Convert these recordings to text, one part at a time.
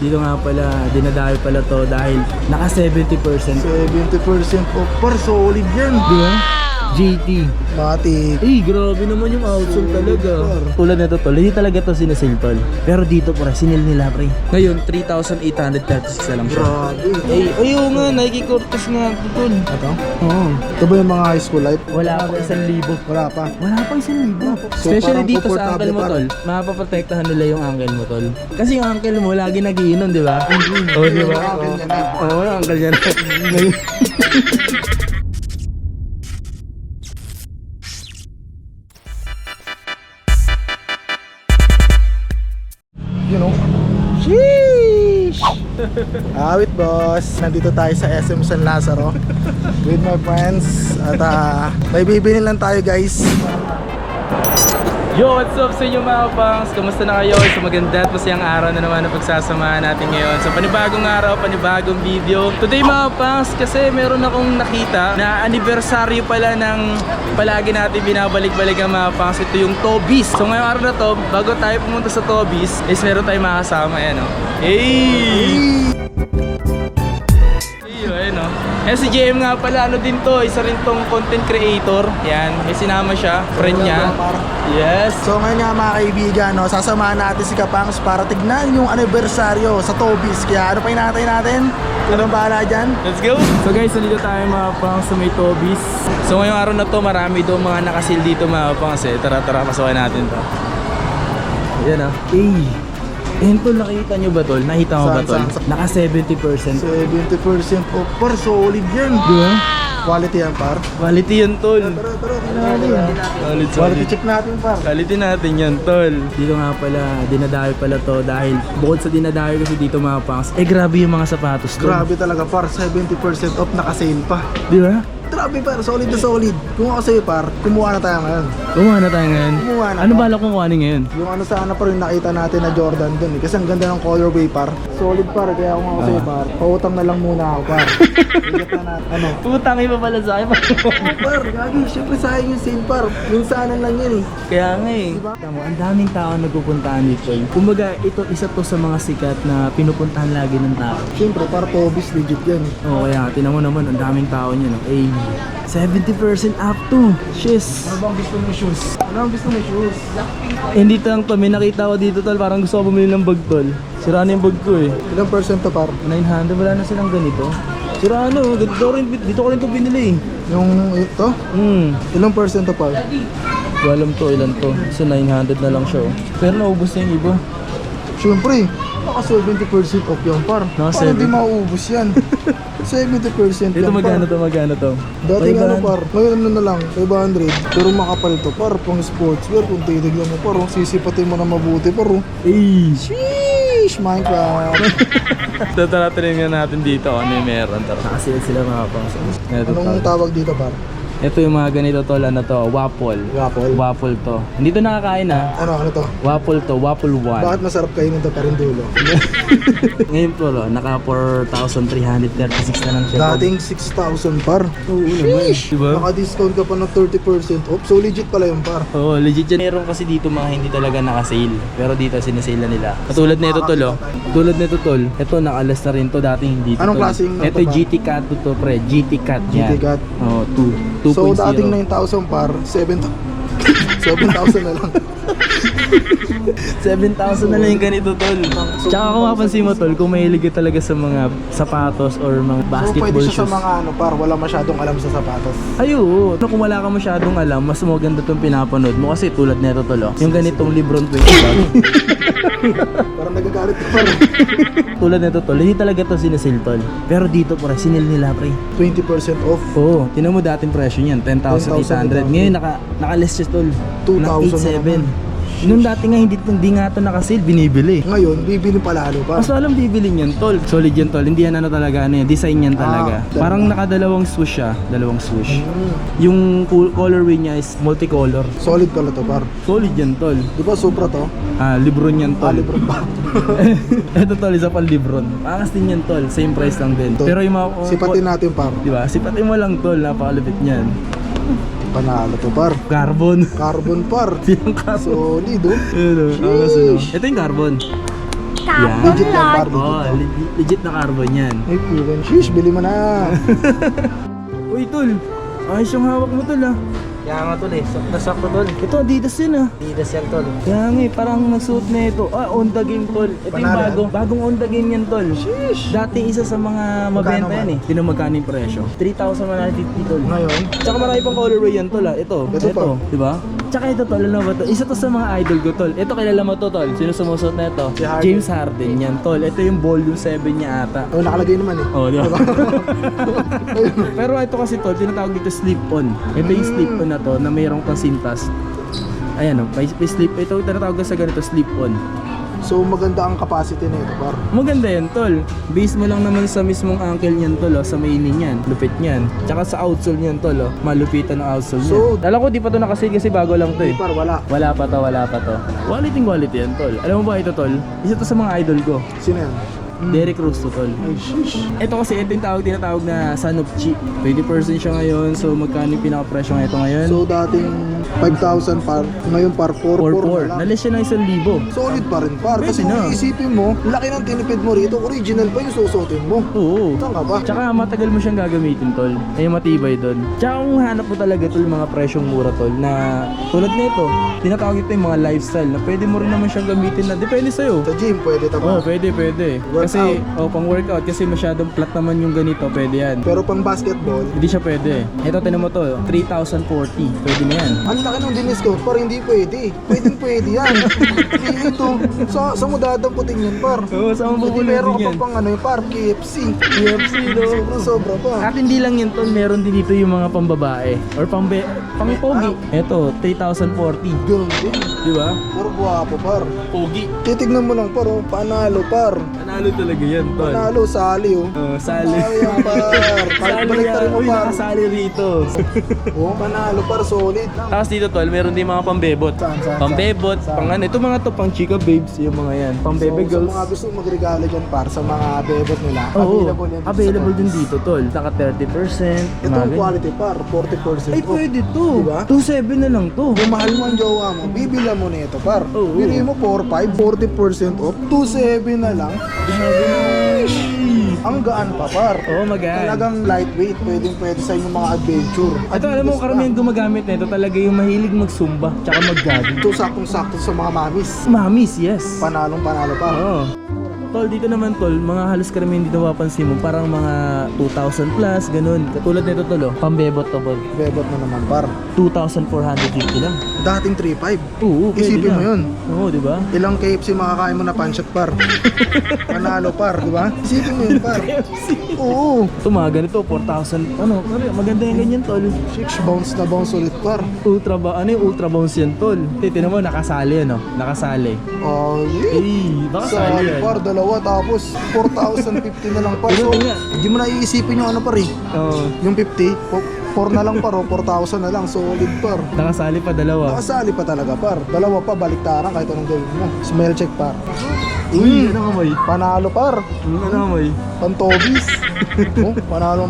Dito nga pala, dinadayo pala to dahil naka 70%. 70% off par, solid yan. Di ba? JT. Matik. Grabe naman yung outsole talaga. Tulad nito tol, hindi talaga to sinasil tol. Pero dito pre, sinil nila pre. Ngayon, 3,836 na lang siya. Grabe. Ayun nga, Nike Cortez nga tol. Ito? Oo. Ito ba yung mga high school life? Wala pa 1,000. Wala pa. Wala pa 1,000. So, Especially parang dito sa comfortable ankle mo pa. tol. Mapaprotektahan nila yung ankle mo tol. Kasi yung ankle mo lagi nagiinom, di ba? Oo, di ba? Yung ankle niya na. Oo, yung ankle niya na. You know? Sheesh! Awit boss, nandito tayo sa SM San Lazaro with my friends at may bibili lang tayo guys. Yo, what's up sa inyo mga pangs? Kamusta na kayo? Sa maganda at masayang araw na naman na pagsasamahan natin ngayon. Sa panibagong araw, panibagong video. Today mga pangs, kasi meron akong nakita na anibersaryo pala ng palagi natin binabalik-balik ang mga pangs. Ito yung Tobis. So ngayong araw na to, bago tayo pumunta sa Tobis, is meron tayong makasama. Ayan o. Hey! Ayun o. Eh si JM nga pala, ano din to, isa rin tong content creator. Yan, may sinama siya, friend niya. Yes. So ngayon nga mga kaibigan, no, sasamahan natin si Kapangs para tignan yung anibersaryo sa Tobis. Kaya ano pa hinatay natin? Ano bahala dyan? Let's go! So guys, nandito tayo mga pangs sa may Tobis. So ngayong araw na to, marami doon mga nakasil dito mga pangs eh. Tara, pasukan natin to. Ayan ah. Ayun tol, nakita nyo ba tol? Nakita mo ba tol? Saan? Naka 70%. 70% off par, solid yan. Di ba? Quality yan par. Quality yan tol. Tara, tingnan natin. Quality check natin par. Quality natin yan tol. Dito nga pala, dinadayo pala to dahil bukod sa dinadayo kasi dito mga pangs, eh grabe yung mga sapatos tol. Grabe talaga par, 70% off, naka-sale pa. Di ba? Grabe par, solid na solid. Kung ako sa'yo par, kumuha na tayo ngayon. Kumuha na tayo ngayon. Kumuha na. Ano balak kong kuhanin ngayon? Yung ano sana par, yung nakita natin na Jordan dun eh. Kasi ang ganda ng colorway par. Solid par, kaya kung ako sa'yo par, pautang na lang muna ako par. Igat na natin. Ano? Putang iba pala sa akin. Par, gagi, syempre sayang yung sale par. Minsanan lang yan eh. Kaya nga eh. Diba? Tama, ang daming tao nagpupuntahan dito. Kumbaga, ito isa to sa mga sikat na pinupuntahan lagi ng tao. Syempre par, Tobis legit yan. Oo, kaya tinan mo naman, ang daming tao niya. No? Eh, 70% up to. Shiz. Ano bang gusto mo shoes? Ano bang gusto mo shoes? Hindi lang to, may nakita ko dito tol, parang gusto ko bumili ng bag tol. Sira na yung bag ko eh. Ilang percent to par? 900, wala na silang ganito. Sira na, dito ko rin to binili. Yung ito? Ilang percent to par? Walam to, ilan to. So 900 na lang siya oh. Pero naubos na yung iba. Syempre, naka 70% off yan par. Naka Paano hindi 70? mauubos yan? 70% Ito yan magkano par. to, magkano to? Dating ano 500. par, ngayon ano na lang, 500. Pero makapal to par, pang sportswear. Kung titignan mo par, sisipatin mo na mabuti par. Eh. Sheesh, Minecraft. So tara tingnan natin dito kung ano yung meron. Tara. Nakasila sila mga pangs. Anong tawag dito par? Ito yung mga ganito tol, ano to, waffle. Waffle? Waffle to. Hindi to nakakain ha. Ano to? Waffle to, waffle 1. Bakit masarap kainin to pa rin dulo? Ngayon po, naka 4,336 na lang siya. Dating 6,000 par. Oo naman. Diba? Naka-discount ka pa ng 30% off. So legit pala yung par. Oo, legit yan. Meron kasi dito mga hindi talaga naka-sale. Pero dito sinasale na nila. Katulad na ito tol, oh. Tulad na ito tol. Ito naka-alas na rin to, dating hindi to. Anong tol. klaseng Ito ito ba? GT Cat to pre. GT Cat yan. GT Cat. Oo, 2.0. So dating 9,000 par, 7,000 na lang. 7,000 na lang yung ganito tol. Tsaka kung mapansin mo tol, kung mahilig ka talaga sa mga sapatos or mga So basketball pwede siya shoes. sa mga ano par, wala masyadong alam sa sapatos. Ay oo. Kung wala ka masyadong alam, mas maganda itong pinapanood mo kasi tulad nito tol. Oh. Yung ganitong Lebron 20 Parang nagagalit ka par. tulad nito tol, hindi talaga to sinasil tol. Pero dito pre, sinil nila pre. 20% off. Oo, tinan mo dating presyo niyan, 10,800. 10,800. Ngayon naka-less siya tol. 2,000 ng 8,700. naman. Nung dati nga hindi nga to naka-sale, binibili. Ngayon, bibili pa lalo pa. Mas alam bibilin yan tol. Solid yan tol. Hindi yan ano talaga ano yan. Design yan talaga. Ah, Parang nakadalawang swoosh siya. Dalawang swoosh. Mm. Yung colorway niya is multicolor. Solid pala to par. Solid yan tol. Di ba Supra to? Lebron yan tol. Libro pa. Ito tol, isa pang Lebron. Angas din yan tol. Same price lang din. Pero yung mga... Sipatin natin par. Di ba? Sipatin mo lang tol. Napakalupit niyan. Panalo to par. Carbon. Carbon par. Yung carbon. Solid oh. Ano, angas ano. Ito yung carbon. Carbon Legit yan, lot. par. Legit Oh, yan. legit na carbon yan. Ay, proven. Sheesh, bili mo na. Uy, tol. Ayos yung hawak mo, tol, ah. Kaya nga tol eh, sakto tol. Ito, Adidas yun, ah. Adidas yan tol. Kaya nga, parang nagsuot na ito. On the game, tol. Ito yung Panalo. bagong on the game yan, tol. Sheesh. Dati isa sa mga mabenta Magkano yan, eh. Tino magkano yung presyo? 3,150, tol. Ngayon, Tsaka marami pang colorway yan, tol, ah. Ito, Ito pa. di ba? Tsaka ito, tol, ano ba to? Isa to sa mga idol ko, tol. Ito, kilala mo to, tol. Sino sumusuot na ito? Si Harden. James Harden yan, tol. Ito yung volume 7 niya ata. oh, nakalagay naman eh. Oh, di ba? Pero ito kasi tol, tinatawag dito slip-on. Ito yung slip-on na to, na mayroong pang sintas. Ayan o, may slip. Ito tinatawag sa ganito, slip-on. So maganda ang capacity nito, par. Maganda yan, tol. Base mo lang naman sa mismong ankle niyan, tol, oh, sa mainin niyan. Lupit niyan. Tsaka sa outsole niyan, tol, oh. Malupitan ang outsole So, niyan. Alam ko, di pa to nakasil kasi bago lang to eh. Par, wala. Wala pa to. Quality yan, tol. Alam mo ba ito, tol? Isa to sa mga idol ko. Sino yan? Derrick Rose to, tol. Ay, sheesh. Ito kasi ito yung tinatawag na son of chi. 20% siya ngayon. So magkano yung pinaka-presyo nga ito ngayon? So dating 5,000 par, ngayon par 4,400 na lang. 4-4. Nalis siya ng 1,000. Solid pa rin par. Kasi Pwede na. kung isipin mo, laki ng tinipid mo rito, original pa yung susuotin mo. Oo. Saan ka ba? Tsaka matagal mo siyang gagamitin, tol. Ay matibay doon. Tsaka kung hanap mo talaga, tol, mga presyong mura, tol, na tulad nito, tinatawag ito yung mga lifestyle na pwede mo rin naman siyang gamitin na depende sa'yo. Sa gym, pwede Oo, tama. pwede. Workout. Kasi, pang workout, kasi masyadong flat naman yung ganito, pwede yan. Pero pang basketball, Hindi siya pwede. Ito, tinan mo to, 3,040. Pwede na yan. ang laki ng diniscount par, hindi pwede. Pwede yan. Ito, sa mo dadamputin yan par. Oo, saan mo Hindi bubulong meron din ka yan? pa pang ano yung par, KFC. UFC, no? Sobra pa. At hindi lang yun, tol, meron din dito yung mga pambabae or pang pogi. Ito, 3,040. Ganun din. Di ba? Puro guwapo par. Pogi. Titignan mo lang par, oh. Panalo par. Panalo talaga yan, tol. Panalo, sali oh. Sali. Sali yan par. Sali Baliktarin yan. mo Uy, par. nakasali rito. Oh, panalo par, solid. Tapos dito, tol, meron din mga pambebot. Saan? Pambebot, Saan? pang ano. Ito mga to, pang chika babes, yung mga yan. Pang bebe So, girls. sa mga gusto magregalo dyan par, sa mga bebot nila, Oo, available yan. available din dito, tol. Saka 30%. Ito mga ang ganyan. quality par, 40% Ay, off. pwede to. Diba? 2.7 na lang to. Kung mahal mo ang jowa mo, bibila mo nito par. Oo. Bili mo 4.5, 40% off, 2.7 na lang. Sheesh! Ang gaan pa par. Oo, magaan. Talagang lightweight, pwede sa inyong mga adventure. Ito, alam mo, Adidas karamihan gumagamit nito talaga yung mahilig magsumba tsaka mag-jogging. Ito saktong-sakto sa mga mamis. Mamis, yes. Panalo par. Oo. Tol, dito naman tol, mga halos karamihan dito mapapansin mo, parang mga 2,000 plus, ganun. Katulad nito tol, pambebot to tol. Bebot na naman par. 2,450 lang. Dating 3.5. Oo, pwede Isipin na. mo yun. Oo, di ba? Ilang KFC makakain mo na panchat par. Panalo par, di ba? Isipin mo yun par. Oo. Ito mga ganito, 4,000, ano, maganda yung ganyan tol. Bounce na bounce ulit par. Ultra ba, ano yung ultra bounce yan tol? Titignan mo, nakasali ano, nakasali. Oh, yeah. Baka sali Sali yan. par, dalawa tapos 4,050 na lang par. So, Ganun nga. hindi mo na iisipin yung ano par eh. Oo, Yung 50, 4 na lang par, 4,000 na lang. Solid par. nakasali pa dalawa. Nakasali pa talaga par. Dalawa pa, baliktaran kahit anong gawin mo. Smell check par. Uy, ano ka may? Panalo par. Ano ka may? Pantobis. Oh, panalo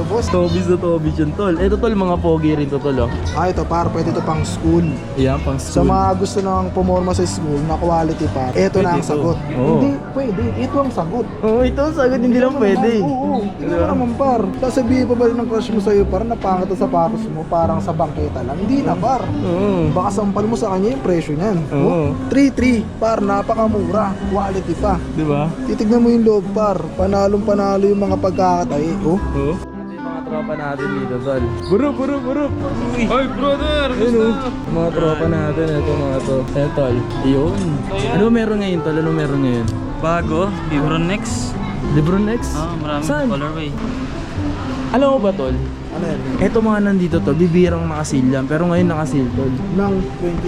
boss. Tobis na tobis yun tol. Ito tol, mga pogi rin to tol oh. Ito par, pwede ito pang school. Ayan, pang Sa school. mga gusto nang pumorma sa school na quality par, ito na ang Pwede to. sagot. Oo. Hindi, pwede. Ito ang sagot. Oo, ito ang sagot, hindi lang pwede. Oo, hindi mo naman par. Sasabihin pa ba rin ng crush mo sa'yo par, napangit ang sapatos mo, parang sa bangketa lang. Hindi na par. Oo. Baka sampal mo sa kanya yung presyo niyan. Oo. 3-3 par, napakamura. Quality pa. Di ba? Titignan mo yung loob par, panalong panalo yung mga pagkakatahi. Oh. Oo. Ito yung mga tropa natin dito tol. Burup. Uy. Hoy brother! Ayun oh. Mga tropa natin, ito mga to. Ayan tol. Yun. Ano meron ngayon tol? Ano meron ngayon? Bago, Vibron Next. Lebron X? Maraming Saan? colorway. Alam mo ba tol? Ano yan? Eto mga nandito tol, bibirang nakasil yan. Pero ngayon nakasil tol. Ng 20%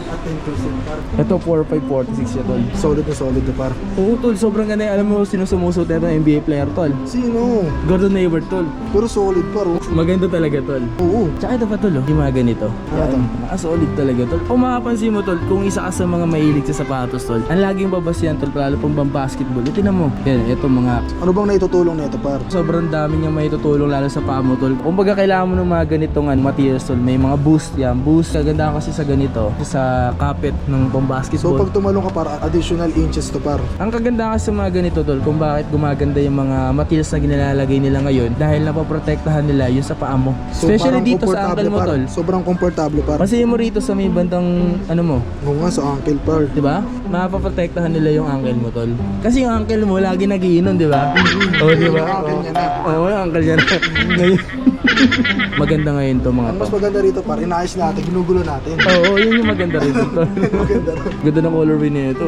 at 10% par. Ito 4,546 siya tol. Solid na par. Oo tol, sobrang ganda. Alam mo sino sumusot nito ng NBA player tol? Sino? Gordon Hayward tol. Pero solid par. Oh. Maganda talaga tol. Oo. Tsaka ito pa tol, oh. Yung mga ganito. Ano to? Solid talaga tol. Kung makapansin mo tol, kung isa ka sa mga mahilig sa sapatos tol, ang laging babasihan tol, lalo pang basketball. Ito na mo. Yan, ito mga Ano bang naitutulong nito par? sobrang dami niyang maitutulong lalo sa paa mo tol. Kumbaga kailangan mo ng mga ganitong materials tol. May mga boost yan. Boost, kagandahan kasi sa ganito. Sa kapit ng So pang-basketball. pag tumalong ka par, additional inches to par. Ang kagandahan kasi sa mga ganito tol, kung bakit gumaganda yung mga materials na ginilalagay nila ngayon dahil napoprotektahan nila yung sa paa mo. So, Especially parang dito sa ankle mo par. tol. Sobrang komportable par. Kasi mo rito sa may bandang ano mo, Oo nga, sa ankle par. 'di ba? Mapaprotektahan nila yung ankle mo tol. Kasi yung ankle mo lagi nagiinom, 'di ba? Oo, 'di ba? Yung ankle niya na. Oo, yung ankle niya na. Ngayon. Maganda ngayon to mga Ang to. mas maganda rito par, inaayos natin, ginugulo natin. Oo, yun yung maganda rin tol. Maganda rin. Ganda ng colorway nito.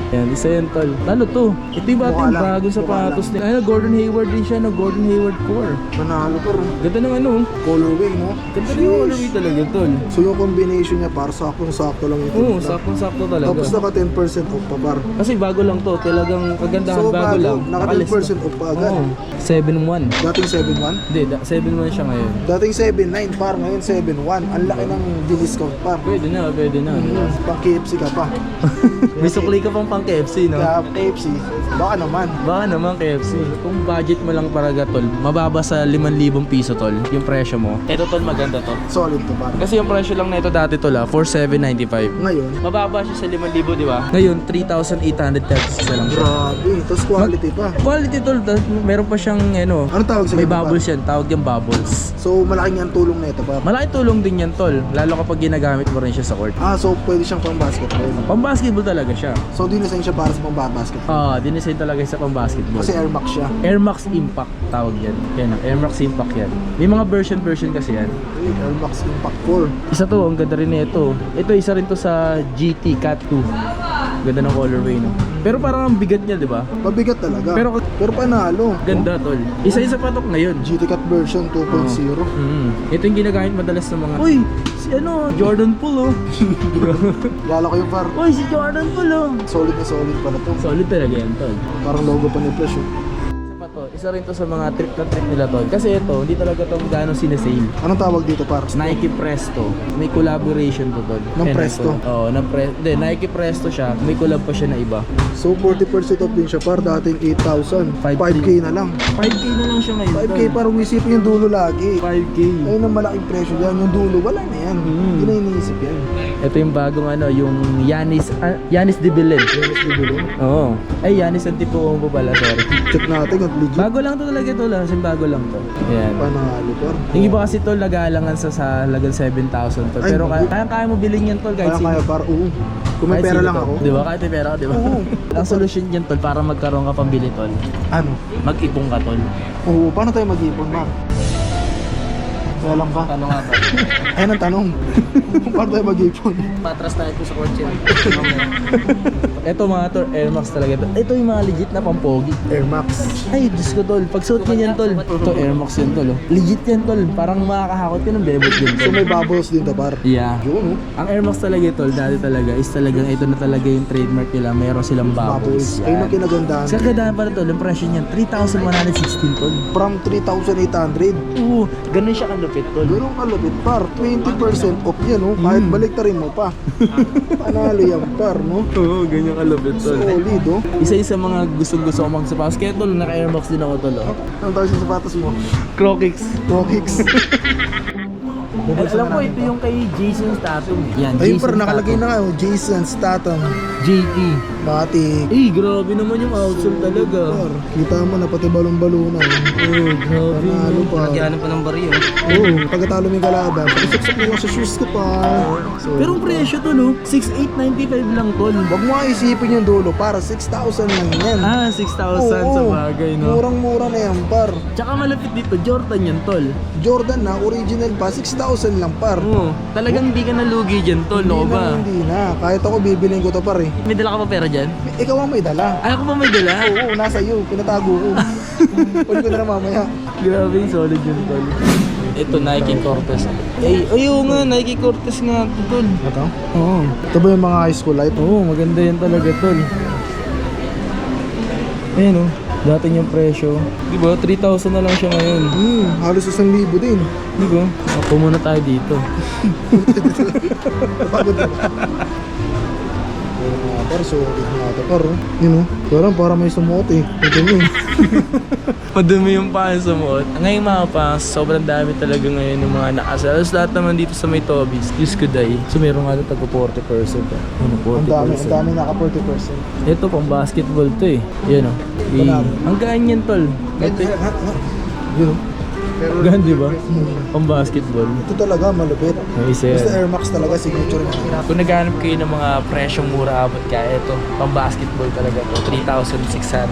Yan, isa yan tol. Ano to? Ito yung Mukha bating lang, bagong mukha sapatos lang. ni ano, Gordon Hayward din siya, no? Gordon Hayward 4. Manalo par. Ganda ng ano, Colorway, no? ganda ng colorway talaga tol. So yung combination niya par, saktong-sakto lang yung Oo, timpla. saktong-sakto talaga. Tapos naka 10% off pa par. Kasi bago lang to, talagang kagandahan So bago lang. naka Nakalis 10% off pa agad. Oo, 7-1. Dating 7.1. Hindi, 7-1 siya ngayon. Dating 7.9 par, ngayon 7.1. Ang laki ng discount par. Pwede na, pwede na. di ba? Pang KFC ka pa. May sukli ka pang KFC, no? Kaya KFC, baka naman. Baka naman KFC. Kung budget mo lang para tol, mababa sa 5,000 piso tol, yung presyo mo. Ito tol, maganda to. Solid to par. Kasi yung presyo lang na ito dati tol 4,795. Ngayon, Mababa siya sa 5,000, di ba? Ngayon, 3,836 na lang siya. grabe. Tapos quality pa. Quality tol, meron pa siyang ano, Anong tawag sa may ganito, par? bubbles yan, tawag yung bubbles. So malaking ang tulong na ito par. Malaking tulong din yan tol, lalo kapag ginagamit mo rin siya sa court. So pwede siyang pang basketball. Pang basketball talaga siya. So dinesign siya para sa pang basketball. Dinesign talaga sa pang basketball. Kasi Air Max siya. Air Max Impact tawag yan. Yan ang Air Max Impact yan. May mga version kasi yan. Air Max Impact 4. Isa to, ang ganda rin nito. Ito isa rin to sa GT Cat 2. Ganda ng colorway no. Pero parang ang bigat niya, di ba? Mabigat talaga. Pero- Pero panalo. Ganda tol. Isa-isa pa to ngayon. GT Cat version 2.0. Ito yung ginagamit madalas ng mga uy, si ano, Jordan Poole oh. Lalo ko yung par. Uy, si Jordan Poole oh. Solid na solid pala to. Solid talaga yan tol. Parang logo pa ni Flash. Isa pa to, isa rin to sa mga trip na trip nila tol. Kasi ito, hindi talaga to gaano sinesale. Anong tawag dito par? Nike Presto. May collaboration to tol. Ng Ayan, Presto? Oo, Hindi, Nike Presto siya. May collab pa siya na iba. So 40% off din siya par. Dating 8,000. 5K. 5K na lang. 5K na lang siya ngayon. 5K para isipin yung dulo lagi. 5K. Ayun ang malaking presyo dyan. Yung dulo, wala na yan. Hindi na iniisip yan. Ito yung bagong ano, yung Yanis de Belen. Dennis Libulo. Oo. Ay, Yanis Antetokounmpo pala, sorry. Check natin at legit. Bago lang to talaga to, kasi bago lang to. Ayan. Panalo par. Yung iba kasi tol, nag-aalangan sa halagang 7,000 tol. Ay, Pero hindi. kaya mo bilhin yan tol kahit Kaya sino. kaya par. Oo. Kung may Kahit pera sino lang tol. ako. Di ba? Kahit may pera ka, di ba? Oo. Ang solusyon yan tol, para magkaroon ka pambili tol. Ano? Mag-ipong ka tol. Oo. Paano tayo mag-ipon Mar? Kaya lang ba? Ano nga ba? Ayun ang tanong. Paano tayo mag-ipon? Patras tayo po sa kotse. Ito mga tol, Air Max talaga to. Ito yung mga legit na pampogi. Air Max. Ay, Diyos ko tol, pag suot mo yan tol. Ito Air Max yan tol. Oh. Legit yan tol, parang makakahakot ka ng bebot din So tol. may bubbles din to par. Yeah. Yun oh. Ang Air Max talaga tol, dati talaga is talagang ito na talaga yung trademark nila. Meron silang bubbles. Bubbles. Ayun ang kinagandahan. Sa kagandahan pala tol, yung presyo niyan, 3,116 tol. From 3,800. Oo, ganun siya kalupit tol. Ganun kalapit par. 20% off yan oh. Kahit baliktarin mo pa. Panalo yan par no. Oo, ganyan kalupit tol. Solid oh. Isa-isa mga gustong-gusto ko magsapatos. Kaya tol, naka-Air Max din ako tol. Oh. Ano tawag sa sapatos mo? Crocs. Crocs. Alam ko, ito yung kay Jason Statham. Yan, Ayun Jason par, nakalagay na nga oh. Jason Statham. JT. Matik. Eh, grabe naman yung outsole talaga. Par. Kita mo na pati balon-balona. Oh, grabe. Panalo pa. Nagyanan pa ng baryo. Oo. Pagkatalo mo yung kalaban. Pakisaksak mo lang sa shoes ko pa. So, Pero ang presyo to no, 6,895 lang tol. wag mo nga isipin yung dulo. Para 6,000 lang yan. 6,000 sa Oo. bagay no. Murang-mura na yan par. Tsaka malapit dito, Jordan yan tol. Jordan na, original pa, 6,000 lang par. Oo, talagang hindi ka nalugi dyan tol, no Hindi na, ba? hindi na. Kahit ako bibiling ko to par eh. May dala ka pa pera dyan? Ikaw ang may dala. Ay, ako pa may dala? Oo, nasa iyo. Pinatago ko. Pwede ko na lang mamaya. Grabe, solid yun tol. Ito, Nike Cortez. Ayun nga, Nike Cortez nga to, tol. Ito? Oo. Ito ba yung mga high school light? Oo, maganda yan talaga tol. Ayan oh, dati yung presyo. Di ba? 3,000 na lang siya ngayon. Halos 1,000 din. Di ba? Ako muna tayo dito. Napagod na. par, solid nga ito par, oh. Yun oh, parang may sumuot eh. Ito mo eh. Madumi yung paan sa moot. Ngayon mga pangs, sobrang dami talaga ngayon yung mga nakasal. Tapos lahat naman dito sa may Tobis, Diyos ko day. So meron nga ito tago 40%. Ano, 40%? Ang dami naka 40%. Ito pang basketball to eh. Yan o. Panalo. Ang gaan yan tol. Ito Yun oh. gaan diba? Pang basketball. Ito talaga malupit. May isa Basta yan. Air Max talaga signature niya. Kung naghanap kayo ng mga presyong mura abot kaya ito, pang basketball talaga to. 3,600.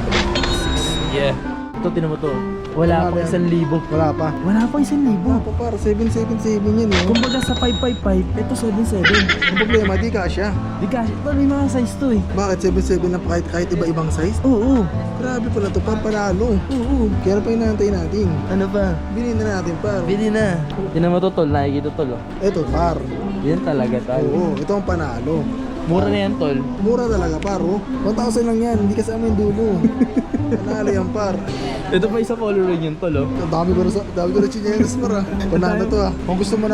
Yeah. Ito tinan mo to. Wala pang 1,000. Wala pa. Wala pang 1,000. Wala pa par, 777 yan eh. Kumbaga sa 555, ito 77. Ang problema, di kasya. Di kasi, tol, may mga size to eh. Bakit 77 lang pa kahit iba-ibang size? Oo. Grabe pala to par, panalo. Oo. Kaya pa inaantay natin. Ano ba? Bilhin na natin par. Bili na. Tinan mo to tol, nakikita tol oh. Eto par. Yan talaga tol. Oo, ito ang panalo. Mura na yan tol. Mura talaga par, oh. 1,000 lang yan, hindi kasama yung dulo. Panalo yan par. Ito pa isa color rin yun tol oh. Ang dami ko na chinelas par ah. Panalo to ah. Kung gusto mo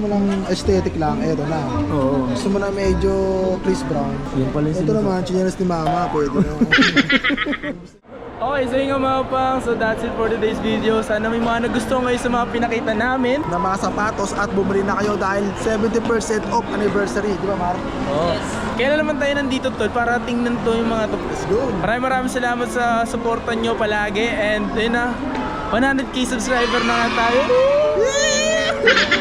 ng aesthetic lang, eto na. Oo. Gusto mo na medyo Chris Brown. Yan pala yung Ito naman, chinelas ni mama, pwede na. Okay, so yun nga mga pang. So that's it for today's video. Sana may mga nagustuhan kayo sa mga pinakita namin. Na mga sapatos at bumili na kayo dahil 70% off anniversary, di ba Mar? Oo. Kaya naman tayo nandito tol para tingnan to yung mga to. Let's go! Maraming salamat sa supportan nyo palagi. And yun na, 100k subscriber na nga tayo.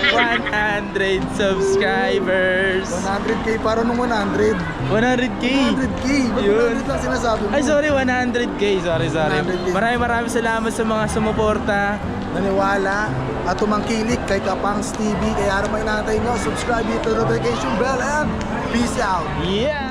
100 subscribers. 100k para nung 100. 100k. 100k! Ba't Yun. 100 lang sinasabi mo? Ay sorry, 100k. Sorry. 100K. Maraming salamat sa mga sumuporta. Naniwala at tumangkilik kay Kapangs TV. Kaya ano pa inaantay nyo? Subscribe, hit the notification bell and peace out! Yeah!